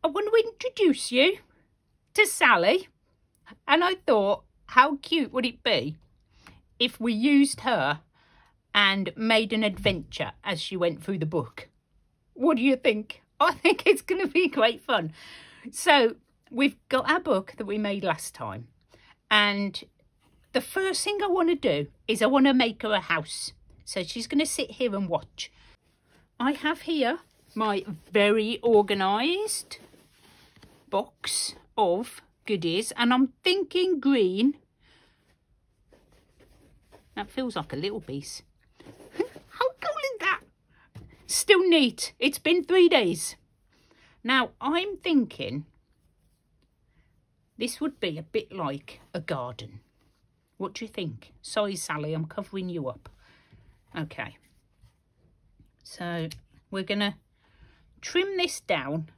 want to introduce you to Sally. And I thought, how cute would it be if we used her and made an adventure as she went through the book? What do you think? I think it's going to be great fun. So we've got our book that we made last time. And the first thing I want to do is I want to make her a house. So she's going to sit here and watch. I have here my very organised box of goodies. And I'm thinking green. That feels like a little piece. How cool is that? Still neat. It's been 3 days. Now, I'm thinking this would be a bit like a garden. What do you think? Sorry, Sally, I'm covering you up. Okay. So, we're going to trim this down.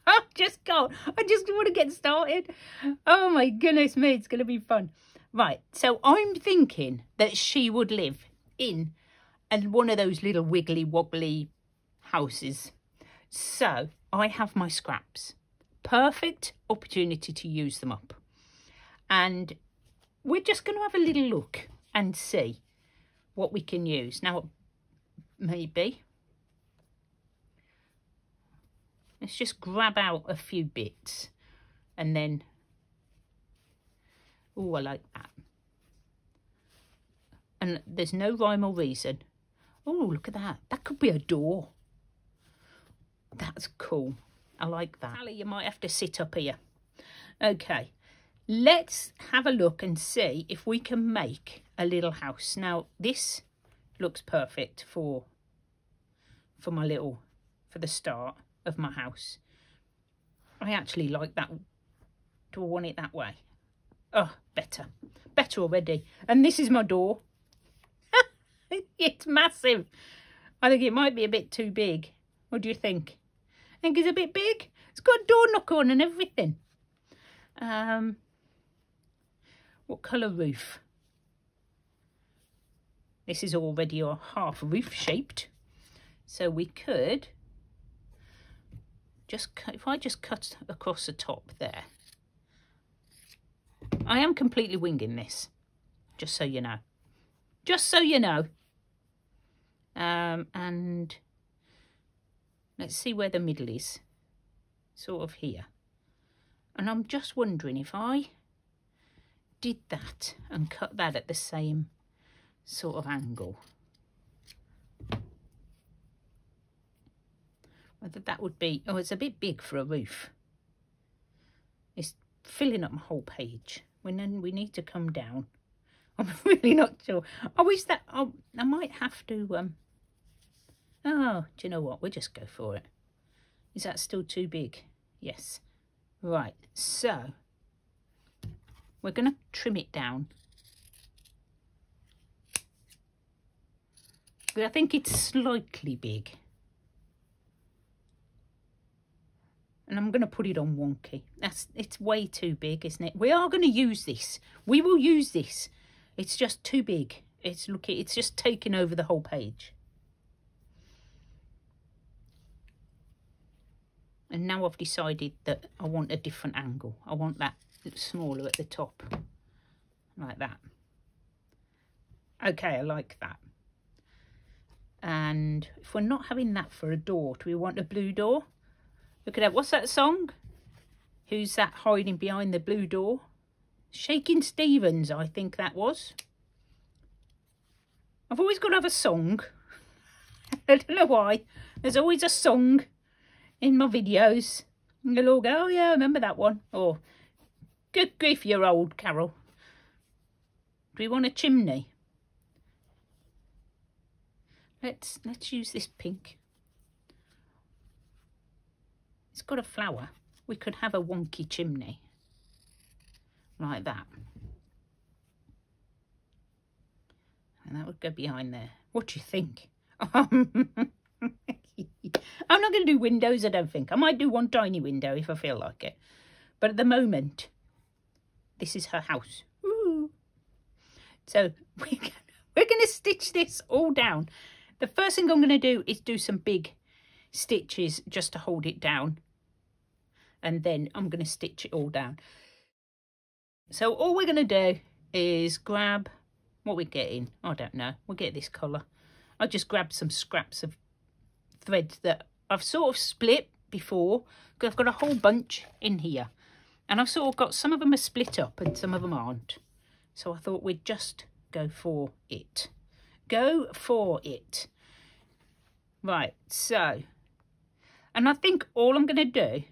I just want to get started. Oh my goodness me, it's going to be fun. Right, so I'm thinking that she would live in one of those little wiggly wobbly houses. So I have my scraps. Perfect opportunity to use them up. And we're just going to have a little look and see what we can use. Now, maybe let's just grab out a few bits and then, oh, I like that. And there's no rhyme or reason. Oh, look at that. That could be a door. That's cool. I like that. Sally, you might have to sit up here. Okay, let's have a look and see if we can make a little house. Now, this looks perfect for the start of my house. I actually like that. Do I want it that way? Oh, better already. And this is my door. It's massive. I think it might be a bit too big. What do you think? I think it's a bit big. It's got a door knocker on and everything. What colour roof? This is already a half roof shaped. So we could if I just cut across the top there. I am completely winging this, just so you know. Just so you know. And let's see where the middle is. Sort of here. And I'm just wondering if I did that and cut that at the same sort of angle, whether that would be, oh, it's a bit big for a roof. It's filling up my whole page. Then we need to come down. I'm really not sure. I wish that, I might have to, oh, do you know what? We'll just go for it. Is that still too big? Yes. Right, so we're going to trim it down. But I think it's slightly big. And I'm going to put it on Wonky. It's way too big, isn't it? We are going to use this. We will use this. It's just too big. It's just taking over the whole page. And now I've decided that I want a different angle. I want that smaller at the top. Like that. Okay, I like that. And if we're not having that for a door, do we want a blue door? Look at that. What's that song? Who's that hiding behind the blue door? Shaking Stevens, I think that was. I've always got to have a song. I don't know why. There's always a song in my videos. And they'll all go, oh yeah, I remember that one. Or, good grief, you're old, Carol. Do we want a chimney? Let's use this pink. It's got a flower. We could have a wonky chimney. Like that. And that would go behind there. What do you think? I'm not going to do windows, I don't think. I might do one tiny window if I feel like it. But at the moment, this is her house. Ooh. So we're going to stitch this all down. The first thing I'm going to do is do some big stitches just to hold it down, and then I'm going to stitch it all down. So all we're going to do is grab what we're getting. I don't know, we'll get this colour. I just grabbed some scraps of thread that I've sort of split before, because I've got a whole bunch in here, and I've sort of got, some of them are split up and some of them aren't, so I thought we'd just go for it. Go for it. Right, so, and I think all I'm going to do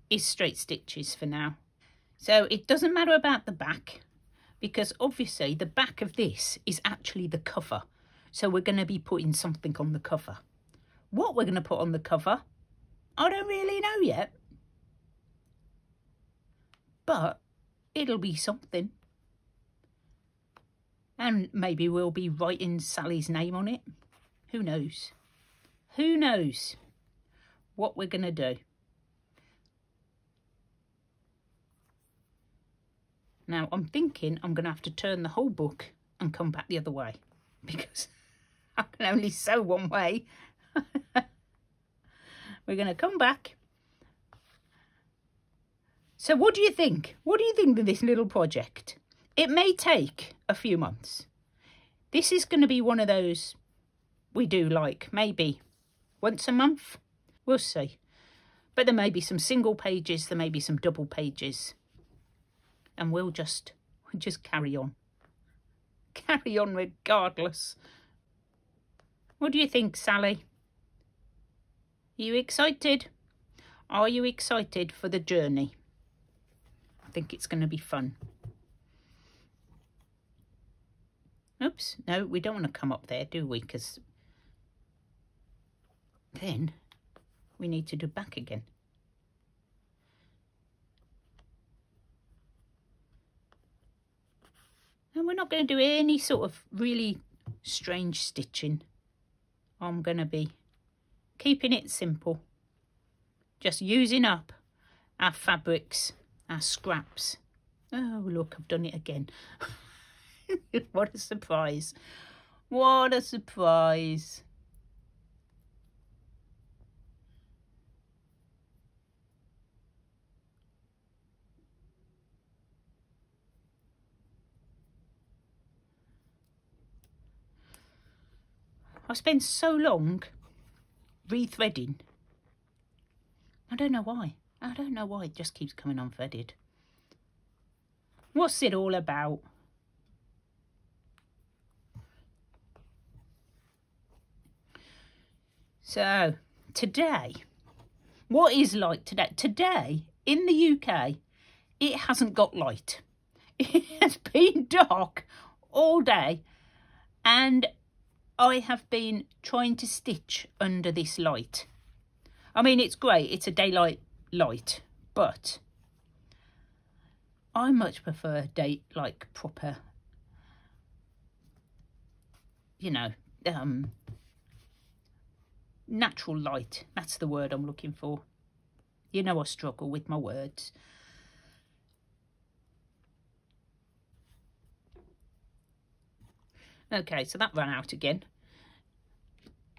is straight stitches for now. So it doesn't matter about the back, because obviously the back of this is actually the cover. So we're going to be putting something on the cover. What we're going to put on the cover, I don't really know yet. But it'll be something. And maybe we'll be writing Sally's name on it. Who knows? Who knows what we're going to do? Now, I'm thinking I'm going to have to turn the whole book and come back the other way, because I can only sew one way. We're going to come back. So what do you think? What do you think of this little project? It may take a few months. This is going to be one of those we do like maybe once a month. We'll see. But there may be some single pages, there may be some double pages. And we'll just carry on. Carry on regardless. What do you think, Sally? Are you excited? Are you excited for the journey? I think it's going to be fun. Oops, no, we don't want to come up there, do we? Because then we need to do back again. And we're not going to do any sort of really strange stitching. I'm going to be keeping it simple. Just using up our fabrics, our scraps. Oh, look, I've done it again. What a surprise. What a surprise. I spent so long rethreading. I don't know why. I don't know why it just keeps coming unthreaded. What's it all about? So, today, what is light today? Today, in the UK, it hasn't got light. It has been dark all day, and I have been trying to stitch under this light. I mean, it's great, it's a daylight light, but I much prefer like proper, you know, natural light. That's the word I'm looking for. You know, I struggle with my words. Okay, so that ran out again.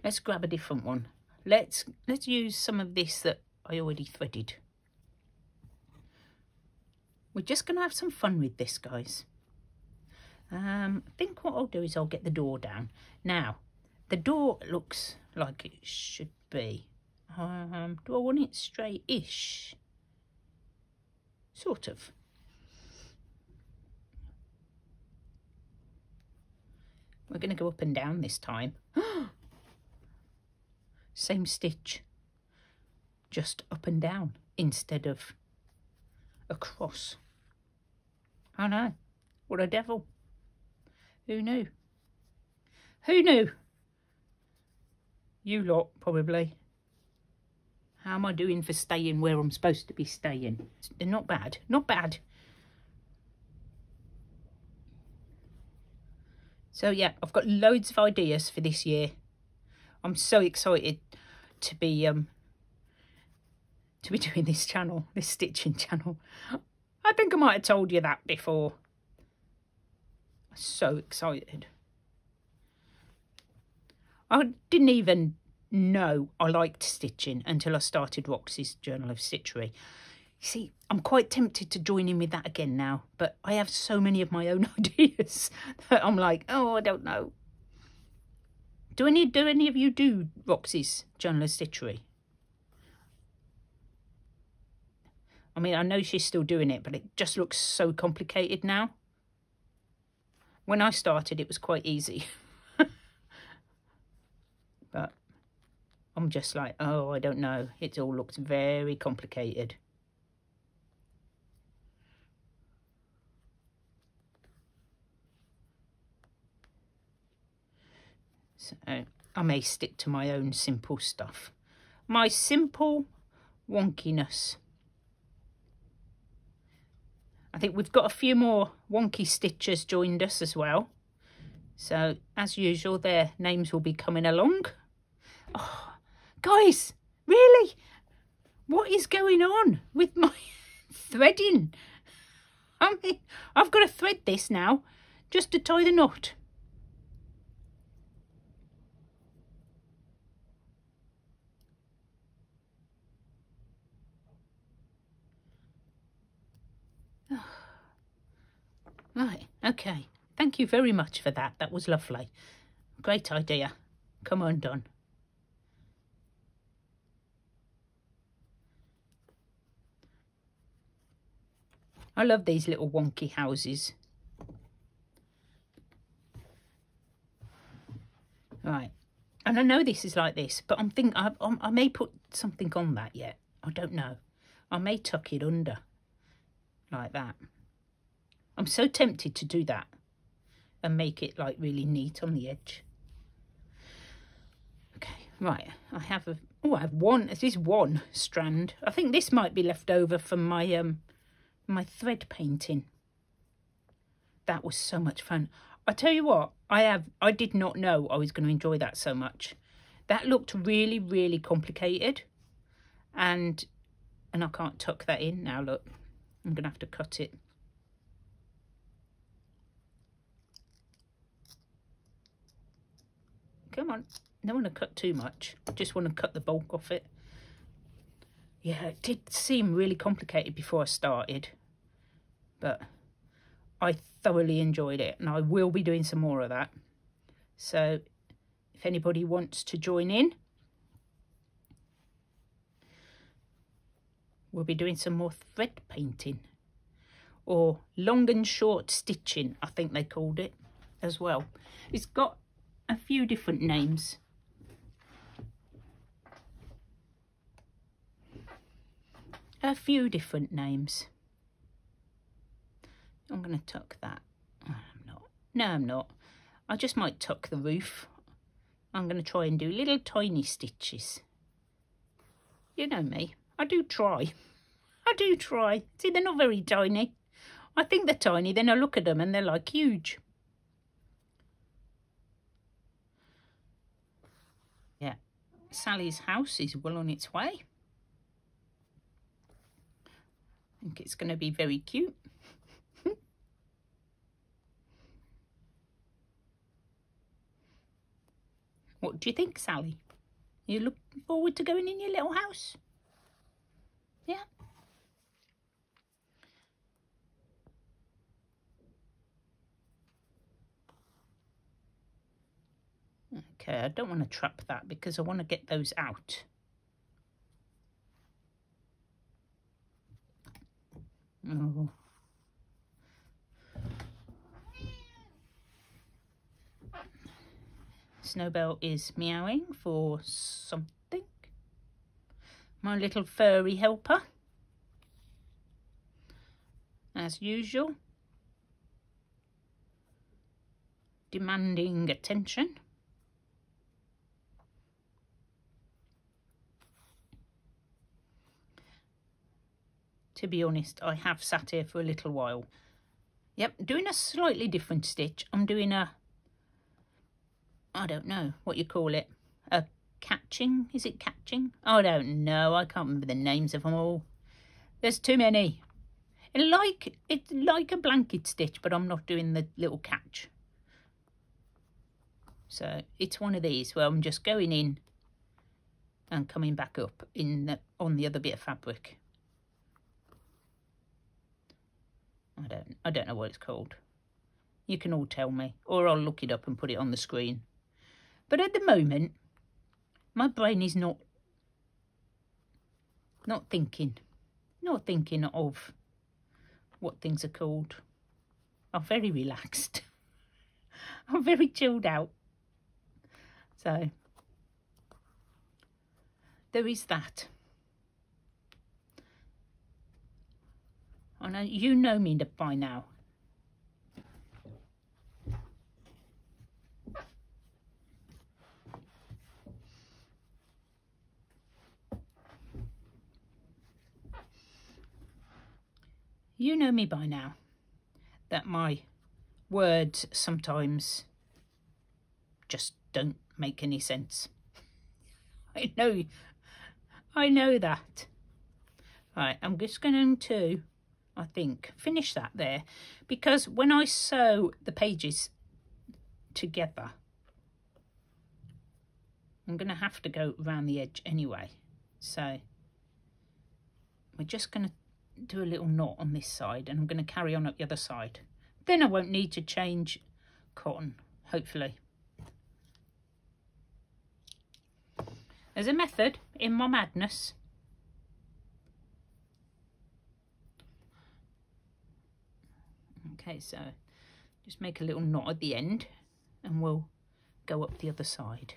Let's grab a different one. Let's use some of this that I already threaded. We're just going to have some fun with this, guys. I think what I'll do is I'll get the door down. Now, the door looks like it should be. Do I want it straight-ish? Sort of. We're going to go up and down this time. Same stitch, just up and down instead of across. I know, what a devil. Who knew? Who knew? You lot, probably. How am I doing for staying where I'm supposed to be staying? Not bad, not bad. So yeah, I've got loads of ideas for this year. I'm so excited to be doing this channel, this stitching channel. I think I might have told you that before. I'm so excited. I didn't even know I liked stitching until I started Roxy's Journal of Stitchery. You see, I'm quite tempted to join in with that again now, but I have so many of my own ideas that I'm like, oh, I don't know. Do any of you do Roxy's Journal of Stitchery? I mean, I know she's still doing it, but it just looks so complicated now. When I started, it was quite easy. But I'm just like, oh, I don't know. It all looks very complicated. So I may stick to my own simple stuff. My simple wonkiness. I think we've got a few more wonky stitchers joined us as well. So as usual, their names will be coming along. Oh, guys, really? What is going on with my threading? I mean, I've got to thread this now just to tie the knot. Right, okay. Thank you very much for that. That was lovely. Great idea. Come on, Don. I love these little wonky houses. Right. And I know this is like this, but I'm thinking I may put something on that yet. I don't know. I may tuck it under like that. I'm so tempted to do that and make it like really neat on the edge. Okay, right. I have one. This is one strand. I think this might be left over from my my thread painting. That was so much fun. I tell you what, I did not know I was going to enjoy that so much. That looked really, really complicated, and I can't tuck that in now. Look, I'm going to have to cut it. Come on, I don't want to cut too much. I just want to cut the bulk off it. Yeah, it did seem really complicated before I started, but I thoroughly enjoyed it, and I will be doing some more of that. So if anybody wants to join in, we'll be doing some more thread painting, or long and short stitching, I think they called it as well. It's got a few different names. A few different names. I'm going to tuck that. Oh, I'm not. No, I'm not. I just might tuck the roof. I'm going to try and do little tiny stitches. You know me. I do try. I do try. See, they're not very tiny. I think they're tiny, then I look at them and they're like huge. Yeah. Sally's house is well on its way. I think it's going to be very cute. What do you think, Sally? You looking forward to going in your little house? Yeah. Okay, I don't want to trap that because I want to get those out. Oh. Snowbell is meowing for something. My little furry helper, as usual, demanding attention. To be honest, I have sat here for a little while. Yep, doing a slightly different stitch. I'm doing a, I don't know what you call it, a catching, is it catching? I don't know, I can't remember the names of them all. There's too many. It's like a blanket stitch, but I'm not doing the little catch. So it's one of these where I'm just going in and coming back up on the other bit of fabric. I don't know what it's called. You can all tell me, or I'll look it up and put it on the screen. But at the moment, my brain is not thinking of what things are called. I'm very relaxed. I'm very chilled out. So there is that. I know you know me by now. You know me by now, that my words sometimes just don't make any sense. I know that. Right, I'm just going to, I think, finish that there, because when I sew the pages together, I'm going to have to go around the edge anyway. So we're just going to do a little knot on this side, and I'm going to carry on up the other side. Then I won't need to change cotton, hopefully. There's a method in my madness. Okay, so just make a little knot at the end and we'll go up the other side.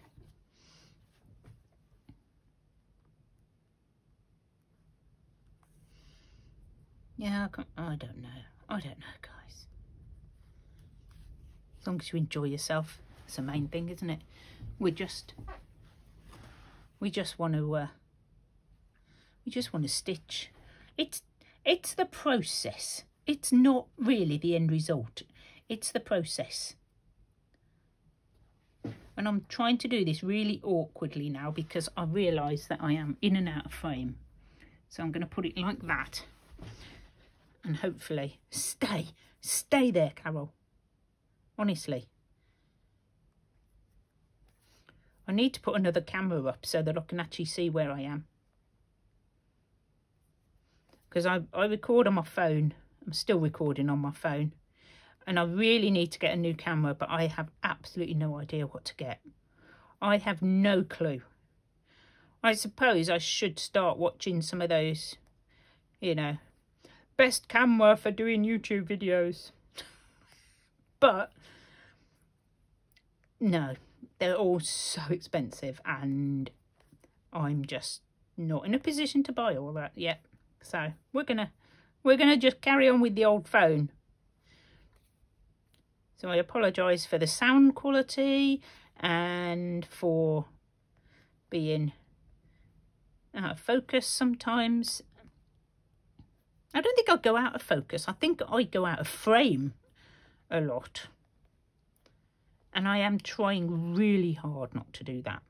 Yeah, I don't know, guys. As long as you enjoy yourself, that's the main thing, isn't it? We just want to stitch. It's the process. It's not really the end result. It's the process. And I'm trying to do this really awkwardly now because I realise that I am in and out of frame. So I'm going to put it like that. And hopefully stay there, Carol. Honestly. I need to put another camera up so that I can actually see where I am. Because I record on my phone. I'm still recording on my phone. And I really need to get a new camera, but I have absolutely no idea what to get. I have no clue. I suppose I should start watching some of those, you know, best camera for doing YouTube videos. But no, they're all so expensive and I'm just not in a position to buy all that yet. So we're gonna just carry on with the old phone. So I apologise for the sound quality and for being out of focus sometimes. I don't think I go out of focus. I think I go out of frame a lot. And I am trying really hard not to do that.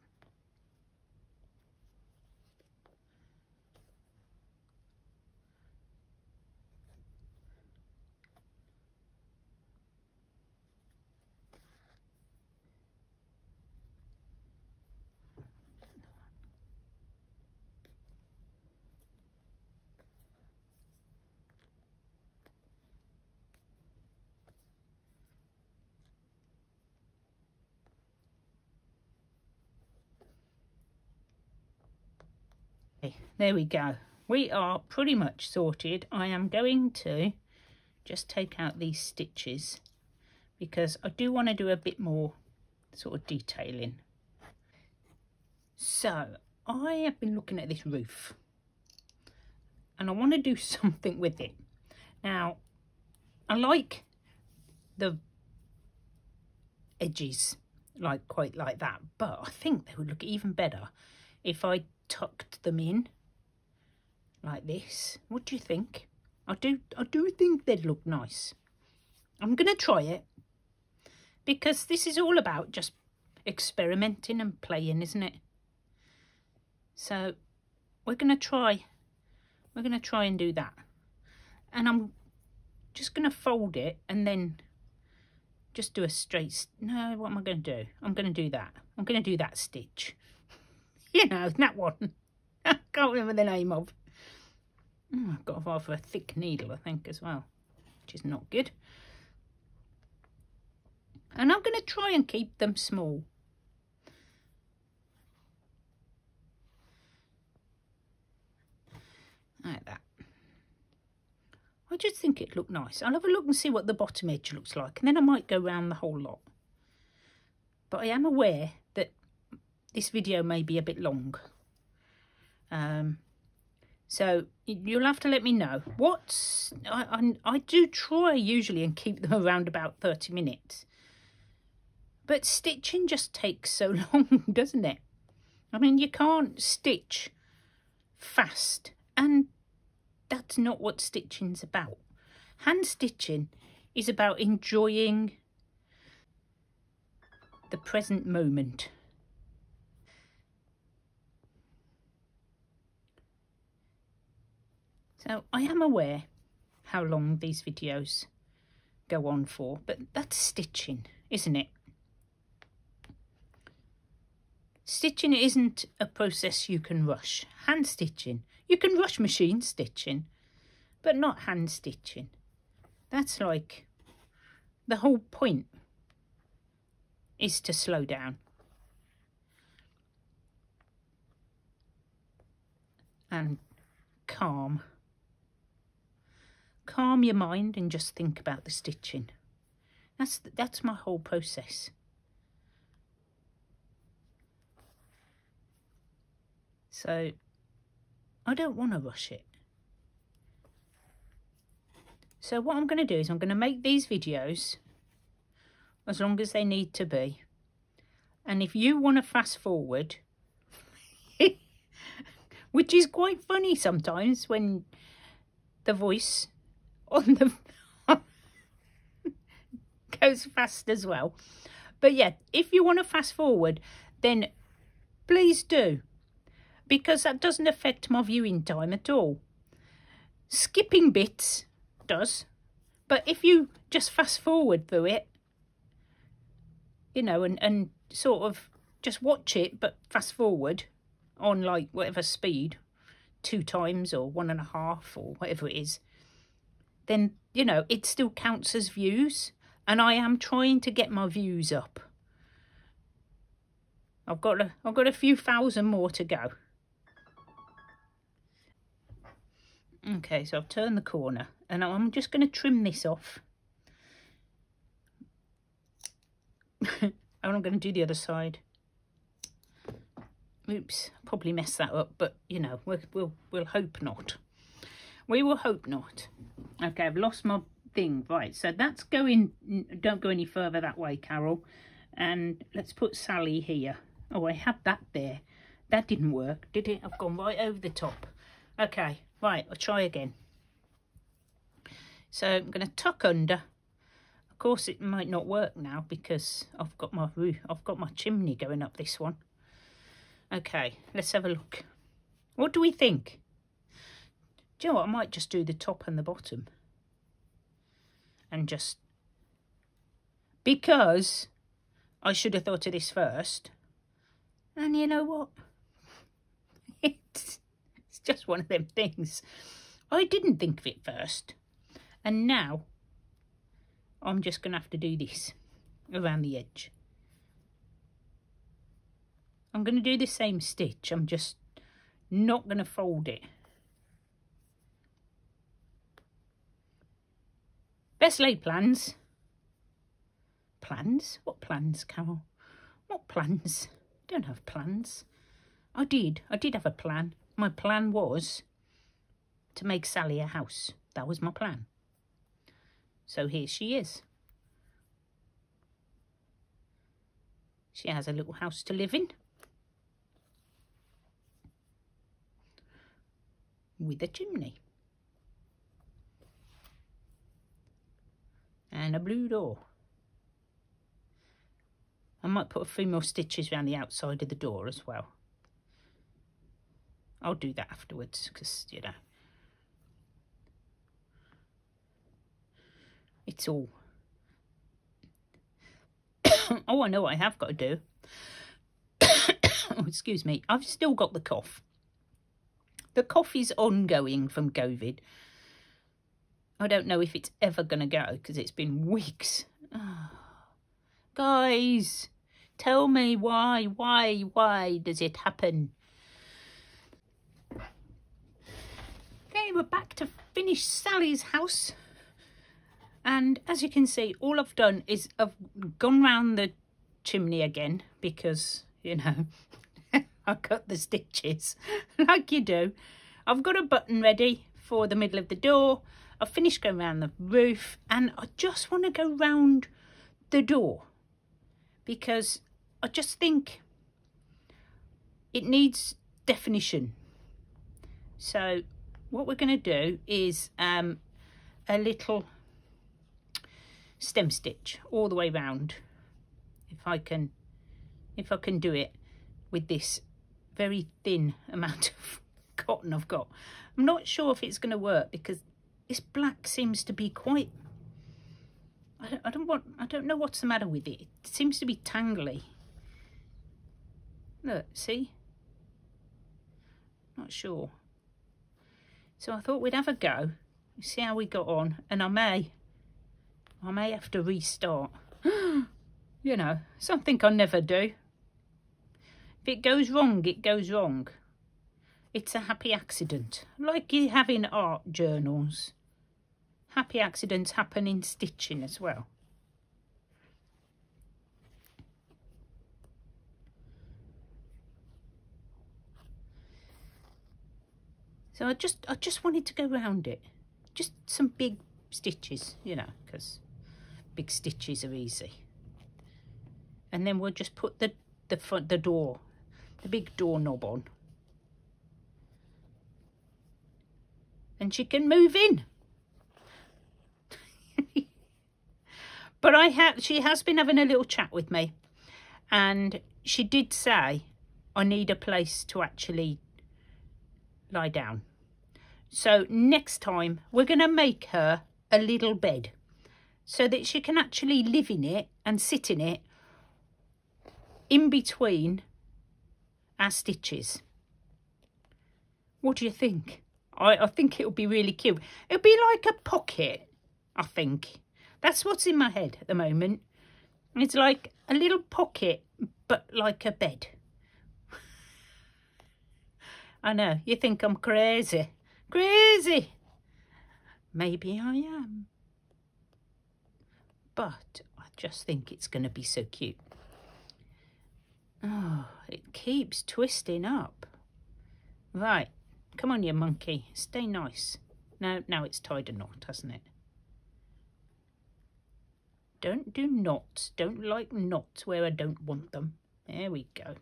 There we go. We are pretty much sorted. I am going to just take out these stitches because I do want to do a bit more sort of detailing. So I have been looking at this roof and I want to do something with it. Now, I like the edges quite like that, but I think they would look even better if I tucked them in like this. What do you think? I do think they'd look nice. I'm gonna try it because this is all about just experimenting and playing, isn't it? So we're gonna try and do that, and I'm just gonna fold it and then just do a straight. No, what am I gonna do? I'm gonna do that. I'm gonna do that stitch. You know, that one. I can't remember the name of. I've got a rather thick needle, I think, as well, which is not good. And I'm going to try and keep them small. Like that. I just think it looked nice. I'll have a look and see what the bottom edge looks like, and then I might go round the whole lot. But I am aware that this video may be a bit long. So you'll have to let me know. I do try usually and keep them around about 30 minutes. But stitching just takes so long, doesn't it? I mean, you can't stitch fast, and that's not what stitching's about. Hand stitching is about enjoying the present moment. So I am aware how long these videos go on for, but that's stitching, isn't it? Stitching isn't a process you can rush. Hand stitching, you can rush machine stitching, but not hand stitching. That's like the whole point is to slow down and calm your mind and just think about the stitching. That's my whole process. So I don't want to rush it. So what I'm going to do is I'm going to make these videos as long as they need to be. And if you want to fast forward, which is quite funny sometimes when the voice on the goes fast as well. But yeah, if you want to fast forward, then please do, because that doesn't affect my viewing time at all. Skipping bits does, but if you just fast forward through it, you know, and sort of just watch it but fast forward on like whatever speed, 2 times or 1.5 or whatever it is, then you know it still counts as views, and I am trying to get my views up. I've got a few thousand more to go. Okay, so I've turned the corner and I'm just going to trim this off. And I'm going to do the other side. Oops, probably messed that up, but you know, we'll hope not. We will hope not. Okay, I've lost my thing. Right, so that's going, don't go any further that way, Carol. And let's put Sally here. Oh, I had that there. That didn't work, did it? I've gone right over the top. Okay, right, I'll try again. So I'm going to tuck under. Of course, it might not work now because I've got my roof, I've got my chimney going up this one. Okay, let's have a look. What do we think? Do you know what? I might just do the top and the bottom. And just... because I should have thought of this first. And you know what? It's just one of them things. I didn't think of it first. And now I'm just going to have to do this around the edge. I'm going to do the same stitch. I'm just not going to fold it. Best laid plans. Plans? What plans, Carol? What plans? I don't have plans. I did have a plan. My plan was to make Sally a house. That was my plan. So here she is. She has a little house to live in. With a chimney. And a blue door. I might put a few more stitches around the outside of the door as well. I'll do that afterwards because, you know, it's all... oh, I know what I have got to do. oh, excuse me, I've still got the cough. The cough is ongoing from COVID. I don't know if it's ever going to go because it's been weeks. Oh. Guys, tell me why does it happen? Okay, we're back to finish Sally's house. And as you can see, all I've done is I've gone round the chimney again because, you know, I cut the stitches like you do. I've got a button ready for the middle of the door. I've finished going around the roof and I just want to go round the door because I just think it needs definition. So what we're going to do is a little stem stitch all the way round, if I can do it with this very thin amount of cotton I've got. I'm not sure if it's going to work because this black seems to be quite, I don't know what's the matter with it. It seems to be tangly. Look, see? Not sure. So I thought we'd have a go, see how we got on, and I may have to restart. You know, something I never do. If it goes wrong, it goes wrong. It's a happy accident. Like you have in art journals. Happy accidents happen in stitching as well. So I just wanted to go round it. Just some big stitches, you know, because big stitches are easy. And then we'll just put the big doorknob on. And she can move in. But she has been having a little chat with me. And she did say, I need a place to actually lie down. So next time we're going to make her a little bed so that she can actually live in it and sit in it in between our stitches. What do you think? I think it'll be really cute. It'll be like a pocket, I think. That's what's in my head at the moment. It's like a little pocket, but like a bed. I know, you think I'm crazy. Crazy! Maybe I am. But I just think it's going to be so cute. Oh, it keeps twisting up. Right, come on, you monkey. Stay nice. No, now it's tied a knot, hasn't it? Don't do knots. Don't like knots where I don't want them. There we go.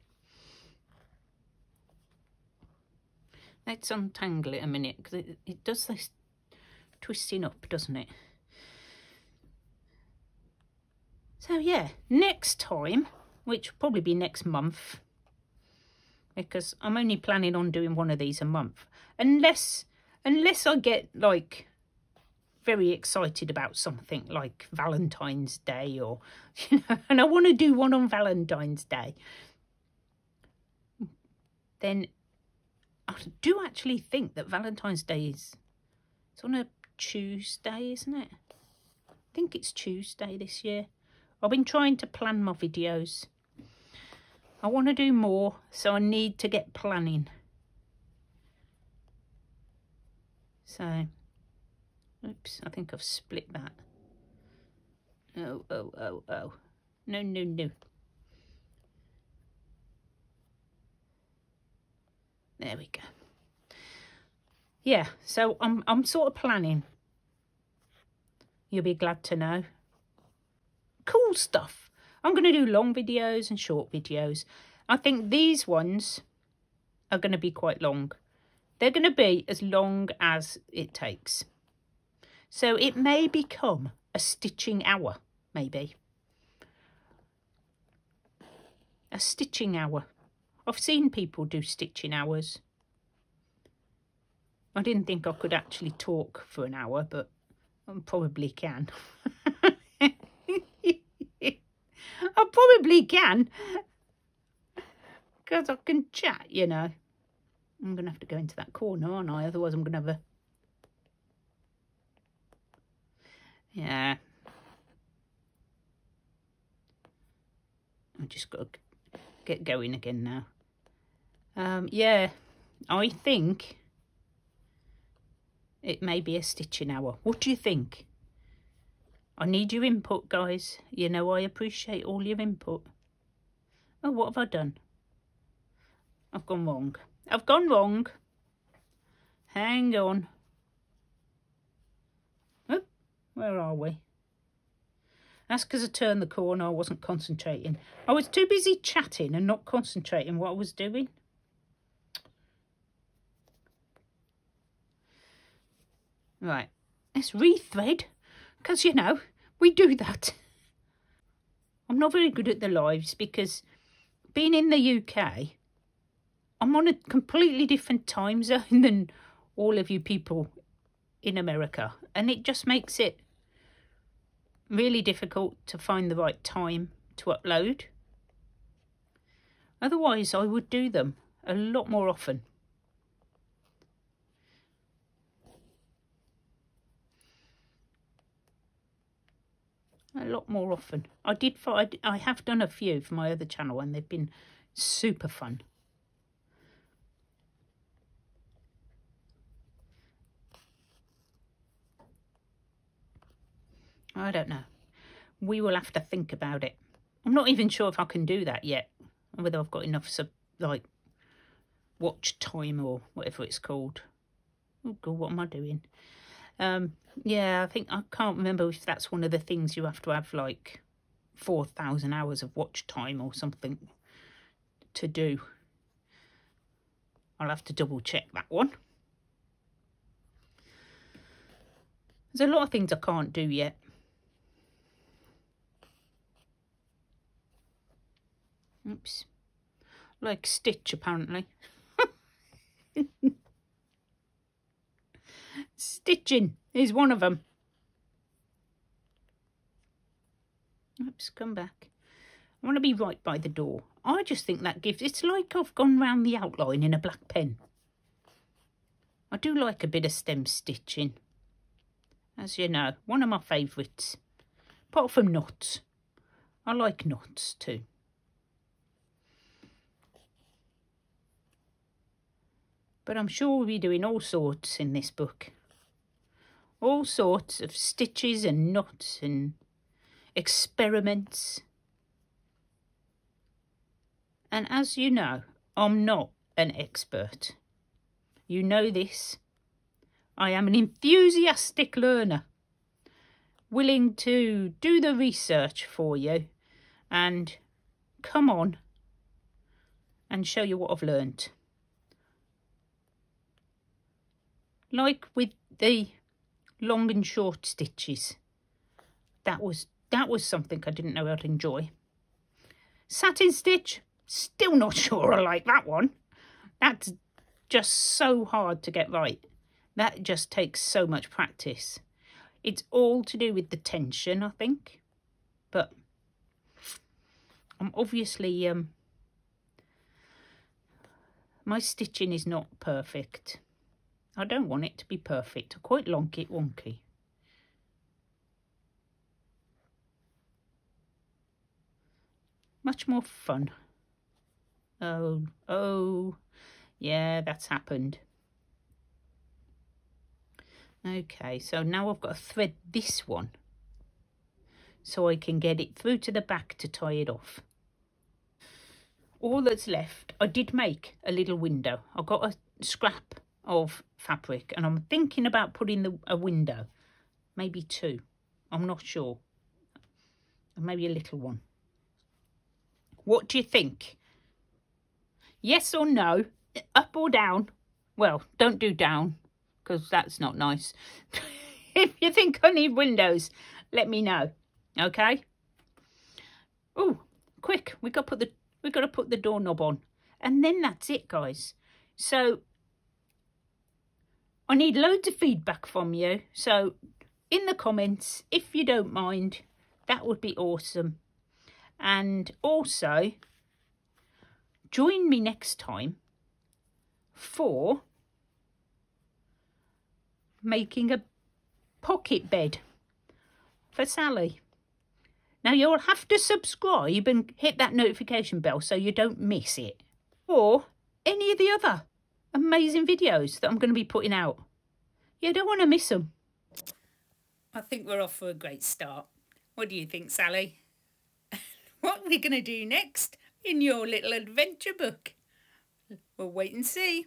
Let's untangle it a minute, because it does this twisting up, doesn't it? So yeah, next time, which will probably be next month, because I'm only planning on doing one of these a month, unless I get like very excited about something like Valentine's Day, or you know, and I want to do one on Valentine's Day, then I do actually think that Valentine's Day it's on a Tuesday, isn't it? I think it's Tuesday this year. I've been trying to plan my videos. I want to do more, so I need to get planning. So, oops, I think I've split that. Oh. No. There we go. Yeah, so I'm sort of planning. You'll be glad to know. Cool stuff. I'm going to do long videos and short videos. I think these ones are going to be quite long. They're going to be as long as it takes. So it may become a stitching hour, maybe. A stitching hour. I've seen people do stitching hours. I didn't think I could actually talk for an hour, but I probably can. I probably can. because I can chat, you know. I'm going to have to go into that corner, aren't I? Otherwise I'm going to have a... Yeah. I just got to get going again now. Yeah, I think it may be a stitching hour. What do you think? I need your input, guys. You know I appreciate all your input. Oh, what have I done? I've gone wrong. I've gone wrong. Hang on. Oh, where are we? That's because I turned the corner. I wasn't concentrating. I was too busy chatting and not concentrating what I was doing. Right, let's rethread, because, you know, we do that. I'm not very good at the lives because being in the UK, I'm on a completely different time zone than all of you people in America. And it just makes it really difficult to find the right time to upload. Otherwise, I would do them a lot more often. A lot more often. I have done a few for my other channel and they've been super fun. I don't know. We will have to think about it. I'm not even sure if I can do that yet. Whether I've got enough like watch time or whatever it's called. Oh God, what am I doing? Yeah, I can't remember if that's one of the things you have to have like 4,000 hours of watch time or something to do. I'll have to double check that one. There's a lot of things I can't do yet. Oops. Like stitch, apparently. Stitching is one of them. Oops, come back. I want to be right by the door. I just think that gives... It's like I've gone round the outline in a black pen. I do like a bit of stem stitching. As you know, one of my favourites. Apart from knots. I like knots too. But I'm sure we'll be doing all sorts in this book. All sorts of stitches and knots and experiments. And as you know, I'm not an expert. You know this. I am an enthusiastic learner, willing to do the research for you and come on and show you what I've learnt. Like with the long and short stitches. That was something I didn't know I'd enjoy. Satin stitch, still not sure I like that one. That's just so hard to get right. That just takes so much practice. It's all to do with the tension, I think. But I'm obviously... my stitching is not perfect. I don't want it to be perfect. I quite like it wonky. Much more fun. Oh, yeah, that's happened. Okay, so now I've got to thread this one so I can get it through to the back to tie it off. All that's left, I did make a little window. I got a scrap of fabric and I'm thinking about putting a window, maybe two, I'm not sure, maybe a little one. What do you think? Yes or no? Up or down? Well, don't do down because that's not nice. If you think I need windows, let me know. Okay. Oh, quick! We got to put the doorknob on, and then that's it, guys. So I need loads of feedback from you. So in the comments, if you don't mind, that would be awesome. And also, join me next time for making a pocket bed for Sally. Now you'll have to subscribe and hit that notification bell so you don't miss it, or any of the other amazing videos that I'm going to be putting out. You don't want to miss them. I think we're off for a great start. What do you think, Sally? What are we going to do next in your little adventure book? We'll wait and see.